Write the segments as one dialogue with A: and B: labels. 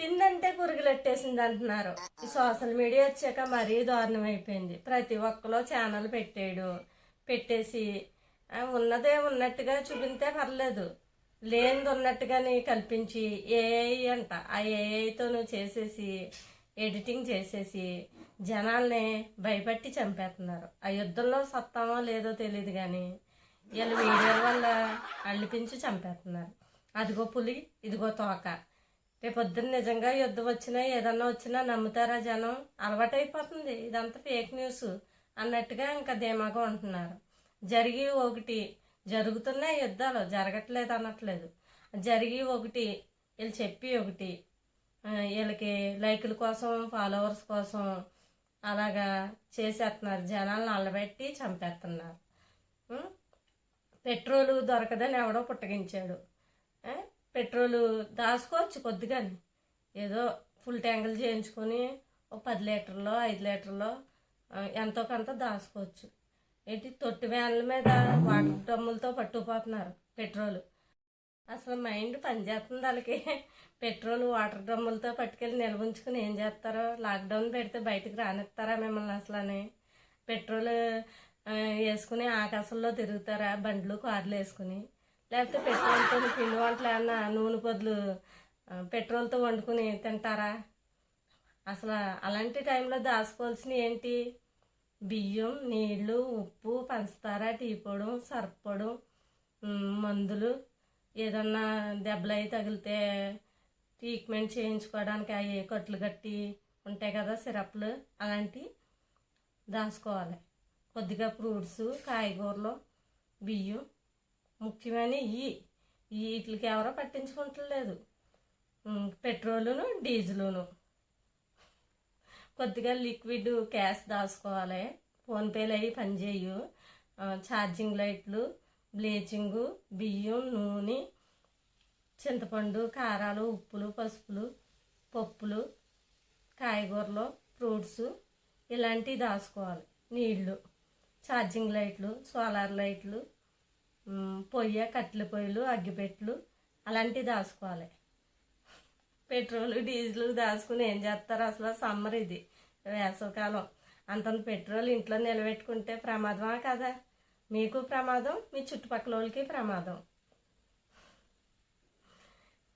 A: పుట్టిందంటే పురుగులెట్టేసింది అంటున్నారు. ఈ social media వచ్చాక మరీ దారుణం అయిపోయింది. ప్రతి ఒక్కరు ఛానల్ పెట్టేసి ఉన్నదే ఉన్నట్టుగా చూపితే పర్లేదు, లేనిది ఉన్నట్టుగాని కల్పించి ఏఐ అంట, ఆ ఏఐతోనూ చేసేసి ఎడిటింగ్ చేసేసి జనాల్ని భయపెట్టి చంపేస్తున్నారు. ఆ యుద్ధంలో సత్తామో లేదో తెలియదు కానీ వీళ్ళ వీడియోల వల్ల అల్లిపించి చంపేస్తున్నారు. అదిగో పులి, ఇదిగో తోక. రేపొద్దున నిజంగా యుద్ధం వచ్చినా ఏదన్నా వచ్చినా నమ్ముతారా జనం? అలవాటైపోతుంది ఇదంతా ఫేక్ న్యూస్ అన్నట్టుగా ఇంకా ధీమాగా ఉంటున్నారు. ఒకటి జరుగుతున్నాయి యుద్ధాలు, జరగట్లేదు అనట్లేదు. ఒకటి వీళ్ళు చెప్పి ఒకటి వీళ్ళకి లైకుల కోసం ఫాలోవర్స్ కోసం అలాగా చేసేస్తున్నారు. జనాలను అల్లబెట్టి చంపేస్తున్నారు. పెట్రోలు దొరకదని ఎవడో పుట్టగించాడు. పెట్రోలు దాచుకోవచ్చు కొద్దిగాని, ఏదో ఫుల్ ట్యాంకులు చేయించుకొని ఒక 10 లీటర్లో 5 లీటర్లో ఎంతో కొంత దాచుకోవచ్చు. ఏంటి తొట్టి వ్యాన్ల మీద వాటర్ డ్రమ్ములతో పట్టుకుపోతున్నారు పెట్రోలు. అసలు మైండ్ పనిచేస్తుంది వాళ్ళకి. పెట్రోల్ వాటర్ డ్రమ్ములతో పట్టుకెళ్ళి నిల్వ ఉంచుకుని ఏం చేస్తారో? లాక్డౌన్ పెడితే బయటకు రానిస్తారా మిమ్మల్ని అసలని? పెట్రోల్ వేసుకుని ఆకాశంలో తిరుగుతారా బండ్లు కార్లు వేసుకుని? లేకపోతే పెట్రోల్తో పిండి వంటలు ఏమన్నా నూనె బదులు పెట్రోల్తో వండుకుని తింటారా? అసలు అలాంటి టైంలో దాచుకోవాల్సినవి ఏంటి? బియ్యం, నీళ్లు, ఉప్పు, పంచదార, టీ పొడి, సర్పొడి, మందులు, ఏదన్నా దెబ్బలు అయి తగిలితే ట్రీట్మెంట్ చేయించుకోవడానికి అవి కట్లు కట్టి ఉంటాయి కదా సిరప్లు, అలాంటివి దాచుకోవాలి. కొద్దిగా ఫ్రూట్స్, కాయగూరలు, బియ్యం, ముఖ్యమైన వీటికి ఎవరో పట్టించుకుంటలేదు. పెట్రోలును డీజిలును, కొద్దిగా లిక్విడ్ క్యాష్ దాచుకోవాలి. ఫోన్పేలు అవి పనిచేయు. ఛార్జింగ్ లైట్లు, బ్లీచింగు, బియ్యం, నూనె, చింతపండు, కారాలు, ఉప్పులు, పసుపులు, పప్పులు, కాయగూరలు, ఫ్రూట్స్ ఇలాంటివి దాచుకోవాలి. నీళ్లు, ఛార్జింగ్ లైట్లు, సోలార్ లైట్లు, కట్టెల పొయ్యిలు, అగ్గిపెట్లు అలాంటివి దాచుకోవాలి. పెట్రోల్ డీజిల్ దాచుకుని ఏం చేస్తారు? అసలు సమ్మర్ ఇది, వేసవకాలం. అంతంత పెట్రోల్ ఇంట్లో నిలబెట్టుకుంటే ప్రమాదమా కదా? మీకు ప్రమాదం, మీ చుట్టుపక్కల వాళ్ళకి ప్రమాదం.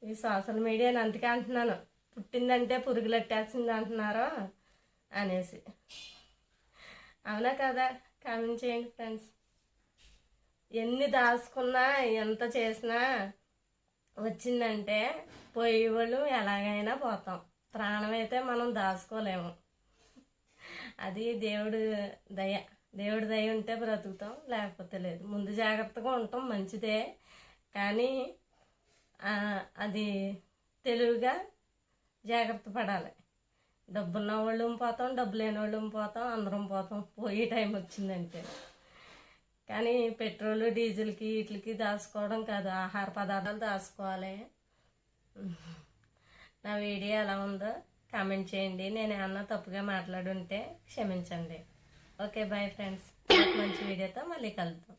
A: ఈ సోషల్ మీడియాని అందుకే అంటున్నాను, పుట్టిందంటే పురుగులెట్టేసింది అంటున్నారో అనేసి. అవునా కదా? కామెంట్ చేయండి ఫ్రెండ్స్. ఎన్ని దాచుకున్నా ఎంత చేసినా వచ్చిందంటే పోయేవాళ్ళు ఎలాగైనా పోతాం. ప్రాణం అయితే మనం దాచుకోలేము. అది దేవుడి దయ ఉంటే బ్రతుకుతాం, లేకపోతే లేదు. ముందు జాగ్రత్తగా ఉంటాం మంచిదే, కానీ అది తెలివిగా జాగ్రత్త పడాలి. డబ్బున్న వాళ్ళు పోతాం, డబ్బు లేని వాళ్ళు పోతాం, అందరం పోతాం పోయే టైం వచ్చిందంటే. కానీ పెట్రోల్ డీజిల్కి వీటికి దాచుకోవడం కాదు, ఆహార పదార్థాలు దాచుకోవాలి. నా వీడియో ఎలా ఉందో కామెంట్ చేయండి. నేను ఏమన్నా తప్పుగా మాట్లాడుంటే క్షమించండి. Okay, bye friends. మంచి వీడియోతో మళ్ళీ కలుద్దాం.